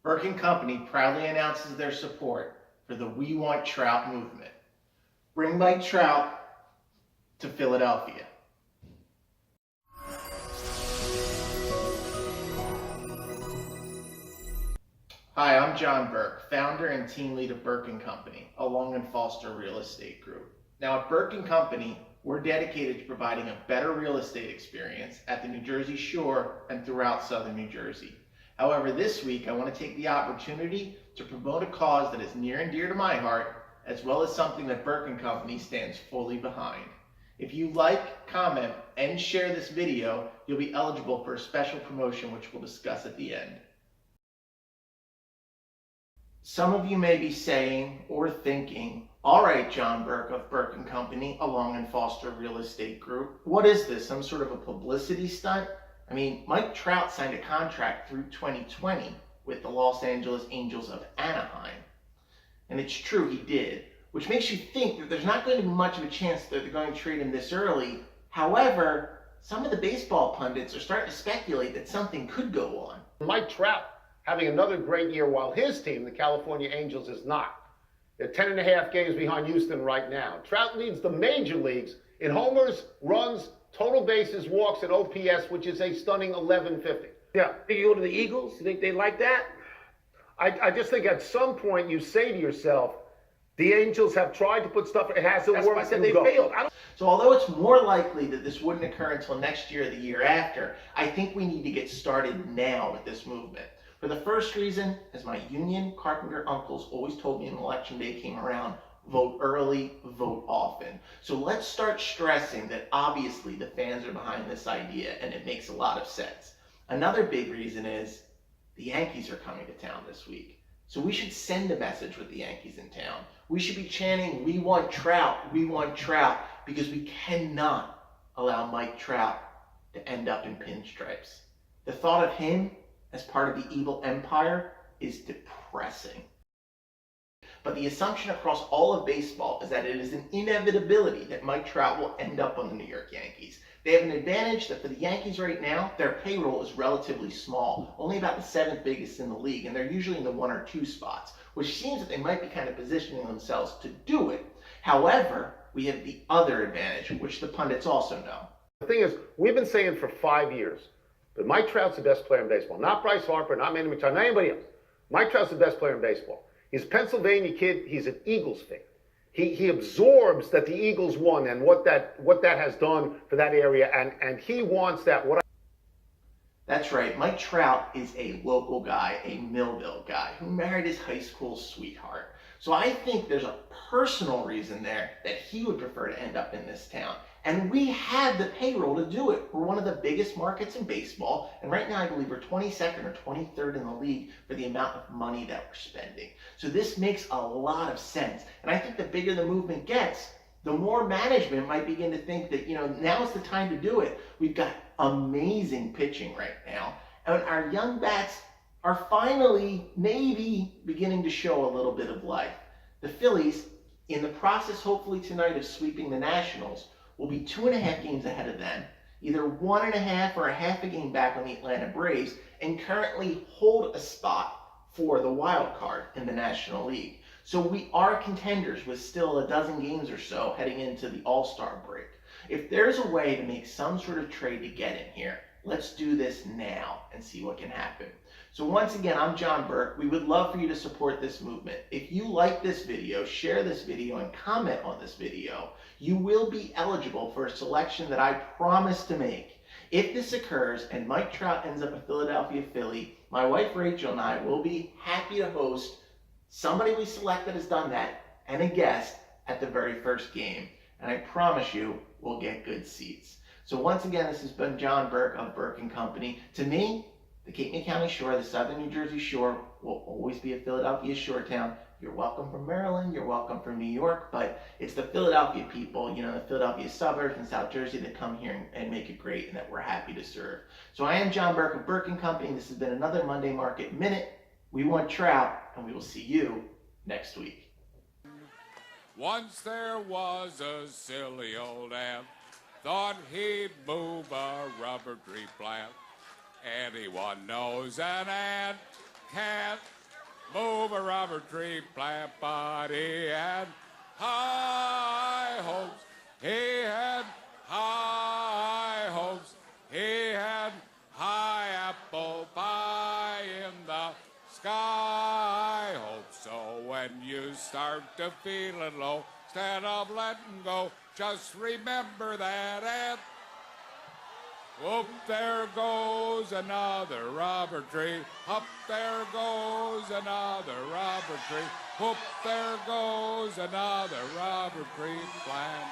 Burke Company proudly announces their support for the We Want Trout movement. Bring Mike Trout to Philadelphia. Hi, I'm John Burke, founder and team lead of Burke Company, a Long and Foster real estate group. Now at Burke Company, we're dedicated to providing a better real estate experience at the New Jersey Shore and throughout southern New Jersey. However, this week I want to take the opportunity to promote a cause that is near and dear to my heart, as well as something that Burke Company stands fully behind. If you like, comment, and share this video, you'll be eligible for a special promotion which we'll discuss at the end. Some of you may be saying or thinking, all right, John Burke of Burke Company, a Long and Foster real estate group, what is this, some sort of a publicity stunt? I mean, Mike Trout signed a contract through 2020 with the Los Angeles Angels of Anaheim. And it's true, he did, which makes you think that there's not going to be much of a chance that they're going to trade him this early. However, some of the baseball pundits are starting to speculate that something could go on. Mike Trout having another great year while his team, the California Angels, is not. They're 10.5 games behind Houston right now. Trout leads the major leagues in homers, runs, total bases, walks, and OPS, which is a stunning 1150. Yeah, you go to the Eagles? You think they like that? I just think at some point you say to yourself, the Angels have tried to put stuff, it hasn't That's worked. why I said they failed. So although it's more likely that this wouldn't occur until next year or the year after, I think we need to get started now with this movement. For the first reason, as my union carpenter uncles always told me when election day came around, vote early, vote often. So let's start stressing that obviously the fans are behind this idea and it makes a lot of sense. Another big reason is the Yankees are coming to town this week. So we should send a message with the Yankees in town. We should be chanting, we want Trout, because we cannot allow Mike Trout to end up in pinstripes. The thought of him as part of the evil empire is depressing. But the assumption across all of baseball is that it is an inevitability that Mike Trout will end up on the New York Yankees. They have an advantage that for the Yankees right now, their payroll is relatively small, only about the 7th biggest in the league, and they're usually in the 1 or 2 spots, which seems that they might be kind of positioning themselves to do it. However, we have the other advantage, which the pundits also know. The thing is, we've been saying for 5 years that Mike Trout's the best player in baseball. Not Bryce Harper, not Manny Machado, not anybody else. Mike Trout's the best player in baseball. He's a Pennsylvania kid. He's an Eagles fan. He absorbs that the Eagles won and what that has done for that area, and he wants that. That's right. Mike Trout is a local guy, a Millville guy who married his high school sweetheart. So I think there's a personal reason there that he would prefer to end up in this town. And we have the payroll to do it. We're one of the biggest markets in baseball. And right now, I believe we're 22nd or 23rd in the league for the amount of money that we're spending. So this makes a lot of sense. And I think the bigger the movement gets, the more management might begin to think that, now's the time to do it. We've got amazing pitching right now. And our young bats are finally maybe beginning to show a little bit of life. The Phillies, in the process hopefully tonight of sweeping the Nationals, will be 2.5 games ahead of them, either 1.5 or a half a game back on the Atlanta Braves, and currently hold a spot for the wild card in the National League. So we are contenders with still a dozen games or so heading into the All-Star break. If there's a way to make some sort of trade to get in here, let's do this now and see what can happen. So once again, I'm John Burke. We would love for you to support this movement. If you like this video, share this video, and comment on this video, you will be eligible for a selection that I promise to make. If this occurs and Mike Trout ends up a Philadelphia Philly, my wife Rachel and I will be happy to host somebody we select that has done that and a guest at the very first game. And I promise you, we'll get good seats. So once again, this has been John Burke of Burke Company. To me, the Cape May County Shore, the southern New Jersey Shore, will always be a Philadelphia shore town. You're welcome from Maryland, you're welcome from New York, but it's the Philadelphia people, the Philadelphia suburbs and South Jersey that come here and make it great and that we're happy to serve. So I am John Burke of Burke Company. This has been another Monday Market Minute. We want Trout, and we will see you next week. Once there was a silly old ant, thought he'd move a rubber tree plant. Anyone knows an ant can't robber tree plant, but he had high hopes. He had high hopes. He had high apple pie in the sky hopes. So when you start to feeling low, instead of letting go, just remember that and whoop, there goes another robber tree. Up there goes another robber tree. Whoop, there goes another robber tree plant.